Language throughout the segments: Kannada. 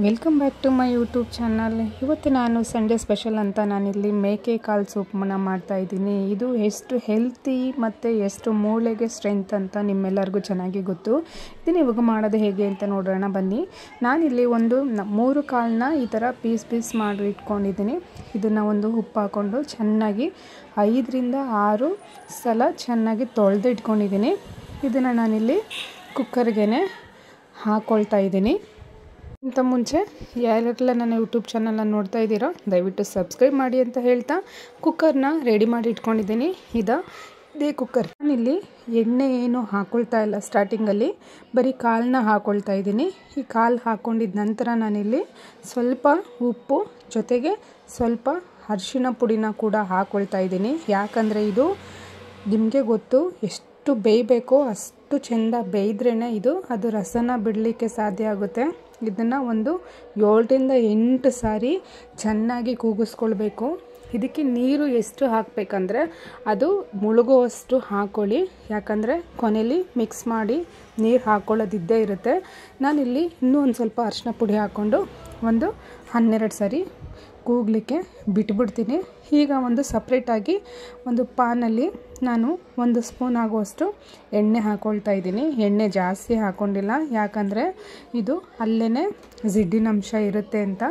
Welcome back to my YouTube channel. ಇವತ್ತು ನಾನು ಸಂಡೇ ಸ್ಪೆಷಲ್ ಅಂತ ನಾನಿಲ್ಲಿ ಮೇಕೆ ಕಾಲು ಸೂಪನ್ನ ಮಾಡ್ತಾಯಿದ್ದೀನಿ. ಇದು ಎಷ್ಟು ಹೆಲ್ತಿ ಮತ್ತು ಎಷ್ಟು ಮೂಳೆಗೆ ಸ್ಟ್ರೆಂತ್ ಅಂತ ನಿಮ್ಮೆಲ್ಲರಿಗೂ ಚೆನ್ನಾಗಿ ಗೊತ್ತು. ಇದನ್ನು ಇವಾಗ ಮಾಡೋದು ಹೇಗೆ ಅಂತ ನೋಡೋಣ ಬನ್ನಿ. ನಾನಿಲ್ಲಿ ಒಂದು 3 ಕಾಲನ್ನ ಈ ಥರ ಪೀಸ್ ಮಾಡಿ ಇಟ್ಕೊಂಡಿದ್ದೀನಿ. ಇದನ್ನು ಒಂದು ಉಪ್ಪು ಹಾಕ್ಕೊಂಡು ಚೆನ್ನಾಗಿ 5ರಿಂದ 6 ಸಲ ಚೆನ್ನಾಗಿ ತೊಳೆದು ಇಟ್ಕೊಂಡಿದ್ದೀನಿ. ಇದನ್ನು ನಾನಿಲ್ಲಿ ಕುಕ್ಕರ್ಗೆ ಹಾಕ್ಕೊಳ್ತಾ ಇದ್ದೀನಿ. ಇಂಥ ಮುಂಚೆ ಯಾರೆಲ್ಲ ನನ್ನ ಯೂಟ್ಯೂಬ್ ಚಾನಲನ್ನು ನೋಡ್ತಾ ಇದ್ದೀರೋ ದಯವಿಟ್ಟು ಸಬ್ಸ್ಕ್ರೈಬ್ ಮಾಡಿ ಅಂತ ಹೇಳ್ತಾ ಕುಕ್ಕರ್ನ ರೆಡಿ ಮಾಡಿ ಇಟ್ಕೊಂಡಿದ್ದೀನಿ. ಇದೇ ಕುಕ್ಕರ್. ನಾನಿಲ್ಲಿ ಎಣ್ಣೆ ಏನು ಹಾಕ್ಕೊಳ್ತಾ ಇಲ್ಲ, ಸ್ಟಾರ್ಟಿಂಗಲ್ಲಿ ಬರೀ ಕಾಳನ್ನ ಹಾಕ್ಕೊಳ್ತಾ ಇದ್ದೀನಿ. ಈ ಕಾಳು ಹಾಕ್ಕೊಂಡಿದ್ದ ನಂತರ ನಾನಿಲ್ಲಿ ಸ್ವಲ್ಪ ಉಪ್ಪು ಜೊತೆಗೆ ಸ್ವಲ್ಪ ಅರಿಶಿಣ ಪುಡಿನ ಕೂಡ ಹಾಕ್ಕೊಳ್ತಾ ಇದ್ದೀನಿ. ಯಾಕಂದರೆ ಇದು ನಿಮಗೆ ಗೊತ್ತು, ಎಷ್ಟು ಬೇಯಬೇಕೋ ಅಷ್ಟು ಚೆಂದ ಬೇಯಿದ್ರೇ ಅದು ರಸನ ಬಿಡಲಿಕ್ಕೆ ಸಾಧ್ಯ ಆಗುತ್ತೆ. ಇದನ್ನು ಒಂದು 7ರಿಂದ 8 ಸಾರಿ ಚೆನ್ನಾಗಿ ಕೂಗಿಸ್ಕೊಳ್ಬೇಕು. ಇದಕ್ಕೆ ನೀರು ಎಷ್ಟು ಹಾಕಬೇಕಂದ್ರೆ ಅದು ಮುಳುಗುವಷ್ಟು ಹಾಕ್ಕೊಳ್ಳಿ. ಯಾಕಂದರೆ ಕೊನೆಯಲ್ಲಿ ಮಿಕ್ಸ್ ಮಾಡಿ ನೀರು ಹಾಕ್ಕೊಳ್ಳೋದಿದ್ದೇ ಇರುತ್ತೆ. ನಾನಿಲ್ಲಿ ಇನ್ನೂ ಒಂದು ಸ್ವಲ್ಪ ಅರಿಶಿನ ಪುಡಿ ಹಾಕ್ಕೊಂಡು ಒಂದು 12 ಸಾರಿ ಕೂಗಲಿಕ್ಕೆ ಬಿಟ್ಬಿಡ್ತೀನಿ. ಈಗ ಒಂದು ಸಪ್ರೇಟಾಗಿ ಒಂದು ಪಾನಲ್ಲಿ ನಾನು 1 ಸ್ಪೂನ್ ಆಗುವಷ್ಟು ಎಣ್ಣೆ ಹಾಕ್ಕೊಳ್ತಾ ಇದ್ದೀನಿ. ಎಣ್ಣೆ ಜಾಸ್ತಿ ಹಾಕ್ಕೊಂಡಿಲ್ಲ, ಯಾಕಂದರೆ ಇದು ಅಲ್ಲೇ ಜಿಡ್ಡಿನಂಶ ಇರುತ್ತೆ ಅಂತ.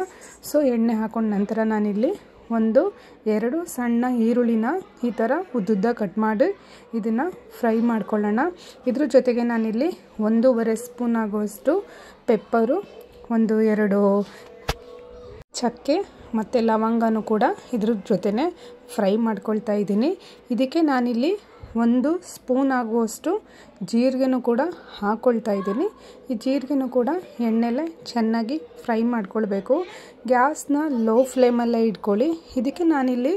ಸೊ ಎಣ್ಣೆ ಹಾಕ್ಕೊಂಡ ನಂತರ ನಾನಿಲ್ಲಿ 2 ಸಣ್ಣ ಈರುಳ್ಳಿನ ಈ ಥರ ಉದ್ದುದ್ದ ಕಟ್ ಮಾಡಿ ಇದನ್ನು ಫ್ರೈ ಮಾಡ್ಕೊಳ್ಳೋಣ. ಇದ್ರ ಜೊತೆಗೆ ನಾನಿಲ್ಲಿ 1.5 ಸ್ಪೂನ್ ಆಗುವಷ್ಟು ಪೆಪ್ಪರು, 2 ಚಕ್ಕೆ ಮತ್ತು ಲವಂಗನೂ ಕೂಡ ಇದ್ರ ಜೊತೆನೇ ಫ್ರೈ ಮಾಡ್ಕೊಳ್ತಾ ಇದ್ದೀನಿ. ಇದಕ್ಕೆ ನಾನಿಲ್ಲಿ 1 ಸ್ಪೂನ್ ಆಗುವಷ್ಟು ಜೀರಿಗೆನೂ ಕೂಡ ಹಾಕ್ಕೊಳ್ತಾ ಇದ್ದೀನಿ. ಈ ಜೀರಿಗೆನೂ ಕೂಡ ಎಣ್ಣೆಲೆ ಚೆನ್ನಾಗಿ ಫ್ರೈ ಮಾಡ್ಕೊಳ್ಬೇಕು. ಗ್ಯಾಸ್ನ ಲೋ ಫ್ಲೇಮಲ್ಲೇ ಇಟ್ಕೊಳ್ಳಿ. ಇದಕ್ಕೆ ನಾನಿಲ್ಲಿ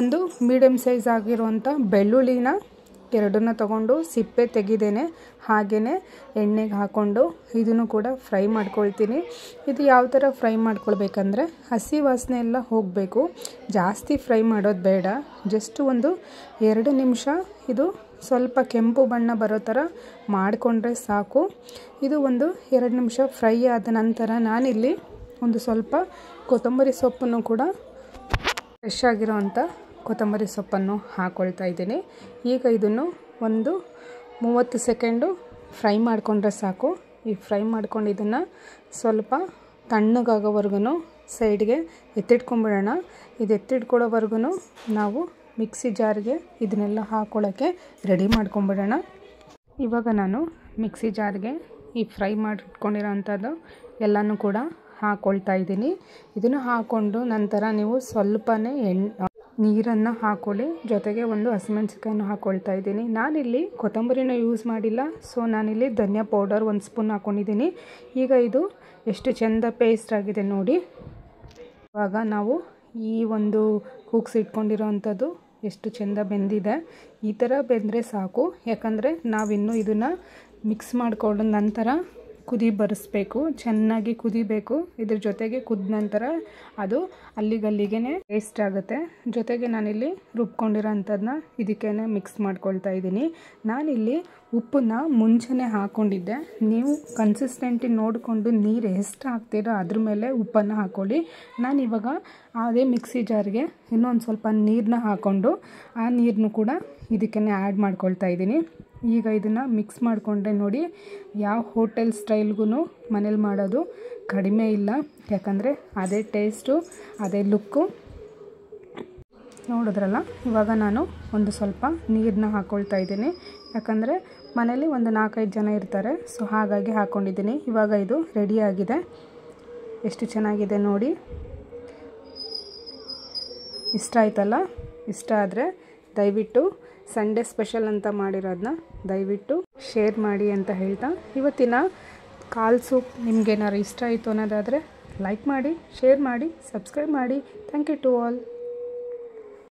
ಒಂದು ಮೀಡಿಯಮ್ ಸೈಜ್ ಆಗಿರುವಂಥ ಬೆಳ್ಳುಳ್ಳಿನ 2 ತೊಗೊಂಡು ಸಿಪ್ಪೆ ತೆಗೆದೇನೆ ಹಾಗೆಯೇ ಎಣ್ಣೆಗೆ ಹಾಕ್ಕೊಂಡು ಇದನ್ನು ಕೂಡ ಫ್ರೈ ಮಾಡ್ಕೊಳ್ತೀನಿ. ಇದು ಯಾವ ಥರ ಫ್ರೈ ಮಾಡ್ಕೊಳ್ಬೇಕಂದ್ರೆ ಹಸಿ ವಾಸನೆ ಎಲ್ಲ ಹೋಗಬೇಕು, ಜಾಸ್ತಿ ಫ್ರೈ ಮಾಡೋದು ಬೇಡ. ಜಸ್ಟ್ ಒಂದು 2 ನಿಮಿಷ ಇದು ಸ್ವಲ್ಪ ಕೆಂಪು ಬಣ್ಣ ಬರೋ ಥರ ಮಾಡಿಕೊಂಡ್ರೆ ಸಾಕು. ಇದು ಒಂದು 2 ನಿಮಿಷ ಫ್ರೈ ಆದ ನಂತರ ನಾನಿಲ್ಲಿ ಒಂದು ಸ್ವಲ್ಪ ಕೊತ್ತಂಬರಿ ಸೊಪ್ಪನ್ನು ಕೂಡ ಫ್ರೆಶ್ ಆಗಿರೋವಂಥ ಕೊತ್ತಂಬರಿ ಸೊಪ್ಪನ್ನು ಹಾಕ್ಕೊಳ್ತಾ ಇದ್ದೀನಿ. ಈಗ ಇದನ್ನು ಒಂದು 30 ಸೆಕೆಂಡು ಫ್ರೈ ಮಾಡಿಕೊಂಡ್ರೆ ಸಾಕು. ಈ ಫ್ರೈ ಮಾಡ್ಕೊಂಡು ಇದನ್ನು ಸ್ವಲ್ಪ ತಣ್ಣಗಾಗೋವರೆಗೂ ಸೈಡ್ಗೆ ಎತ್ತಿಟ್ಕೊಂಡ್ಬಿಡೋಣ. ಇದು ಎತ್ತಿಟ್ಕೊಳ್ಳೋವರೆಗೂ ನಾವು ಮಿಕ್ಸಿ ಜಾರ್ಗೆ ಇದನ್ನೆಲ್ಲ ಹಾಕ್ಕೊಳ್ಳೋಕ್ಕೆ ರೆಡಿ ಮಾಡ್ಕೊಂಬಿಡೋಣ. ಇವಾಗ ನಾನು ಮಿಕ್ಸಿ ಜಾರ್ಗೆ ಈ ಫ್ರೈ ಮಾಡಿಟ್ಕೊಂಡಿರೋ ಅಂಥದ್ದು ಎಲ್ಲನೂ ಕೂಡ ಹಾಕ್ಕೊಳ್ತಾ ಇದ್ದೀನಿ. ಇದನ್ನು ಹಾಕ್ಕೊಂಡು ನಂತರ ನೀವು ಸ್ವಲ್ಪನೇ ನೀರನ್ನು ಹಾಕ್ಕೊಳ್ಳಿ. ಜೊತೆಗೆ ಒಂದು ಹಸಿಮೆಣಸಿಕಾಯನ್ನು ಹಾಕ್ಕೊಳ್ತಾ ಇದ್ದೀನಿ. ನಾನಿಲ್ಲಿ ಕೊತ್ತಂಬರಿನ ಯೂಸ್ ಮಾಡಿಲ್ಲ, ಸೊ ನಾನಿಲ್ಲಿ ಧನಿಯಾ ಪೌಡರ್ 1 ಸ್ಪೂನ್ ಹಾಕ್ಕೊಂಡಿದ್ದೀನಿ. ಈಗ ಇದು ಎಷ್ಟು ಚೆಂದ ಪೇಸ್ಟ್ ಆಗಿದೆ ನೋಡಿ. ಇವಾಗ ನಾವು ಈ ಒಂದು ಕೂಗ್ಸಿಟ್ಕೊಂಡಿರೋ ಅಂಥದ್ದು ಎಷ್ಟು ಚೆಂದ ಬೆಂದಿದೆ. ಈ ಥರ ಬೆಂದರೆ ಸಾಕು. ಯಾಕಂದರೆ ನಾವಿನ್ನೂ ಇದನ್ನು ಮಿಕ್ಸ್ ಮಾಡಿಕೊಂಡ ನಂತರ ಕುದಿ ಬರಿಸ್ಬೇಕು, ಚೆನ್ನಾಗಿ ಕುದಿಬೇಕು. ಇದ್ರ ಜೊತೆಗೆ ಕುದ ನಂತರ ಅದು ಅಲ್ಲಿಗೆ ಟೇಸ್ಟ್ ಆಗುತ್ತೆ. ಜೊತೆಗೆ ನಾನಿಲ್ಲಿ ರುಬ್ಕೊಂಡಿರೋ ಅಂಥದ್ದನ್ನ ಇದಕ್ಕೇ ಮಿಕ್ಸ್ ಮಾಡ್ಕೊಳ್ತಾ ಇದ್ದೀನಿ. ನಾನಿಲ್ಲಿ ಉಪ್ಪನ್ನ ಮುಂಚೆನೇ ಹಾಕ್ಕೊಂಡಿದ್ದೆ. ನೀವು ಕನ್ಸಿಸ್ಟೆಂಟಿ ನೋಡಿಕೊಂಡು ನೀರು ಎಷ್ಟು ಹಾಕ್ತೀರೋ ಅದ್ರ ಮೇಲೆ ಉಪ್ಪನ್ನು ಹಾಕ್ಕೊಳ್ಳಿ. ನಾನಿವಾಗ ಅದೇ ಮಿಕ್ಸಿ ಜಾರ್ಗೆ ಇನ್ನೊಂದು ಸ್ವಲ್ಪ ನೀರನ್ನ ಹಾಕ್ಕೊಂಡು ಆ ನೀರನ್ನು ಕೂಡ ಇದಕ್ಕೇ ಆ್ಯಡ್ ಮಾಡ್ಕೊಳ್ತಾ ಇದ್ದೀನಿ. ಈಗ ಇದನ್ನು ಮಿಕ್ಸ್ ಮಾಡಿಕೊಂಡ್ರೆ ನೋಡಿ, ಯಾವ ಹೋಟೆಲ್ ಸ್ಟೈಲ್ಗೂ ಮನೇಲಿ ಮಾಡೋದು ಕಡಿಮೆ ಇಲ್ಲ. ಯಾಕಂದರೆ ಅದೇ ಟೇಸ್ಟು, ಅದೇ ಲುಕ್ಕು. ನೋಡಿದ್ರಲ್ಲ, ಇವಾಗ ನಾನು ಒಂದು ಸ್ವಲ್ಪ ನೀರನ್ನ ಹಾಕ್ಕೊಳ್ತಾ ಇದ್ದೀನಿ. ಯಾಕಂದರೆ ಮನೇಲಿ ಒಂದು 4-5 ಜನ ಇರ್ತಾರೆ, ಸೊ ಹಾಗಾಗಿ ಹಾಕ್ಕೊಂಡಿದ್ದೀನಿ. ಇವಾಗ ಇದು ರೆಡಿಯಾಗಿದೆ. ಎಷ್ಟು ಚೆನ್ನಾಗಿದೆ ನೋಡಿ. ಇಷ್ಟ ಆಯ್ತಲ್ಲ? ಇಷ್ಟ ಆದರೆ ದಯವಿಟ್ಟು ಸಂಡೇ ಸ್ಪೆಷಲ್ ಅಂತ ಮಾಡಿರೋದನ್ನ ದಯವಿಟ್ಟು ಶೇರ್ ಮಾಡಿ ಅಂತ ಹೇಳ್ತಾ, ಇವತ್ತಿನ ಕಾಲ್ ಸೂಪ್ ನಿಮಗೇನಾದ್ರು ಇಷ್ಟ ಆಯಿತು ಅನ್ನೋದಾದರೆ ಲೈಕ್ ಮಾಡಿ, ಶೇರ್ ಮಾಡಿ, ಸಬ್ಸ್ಕ್ರೈಬ್ ಮಾಡಿ. Thank you to all.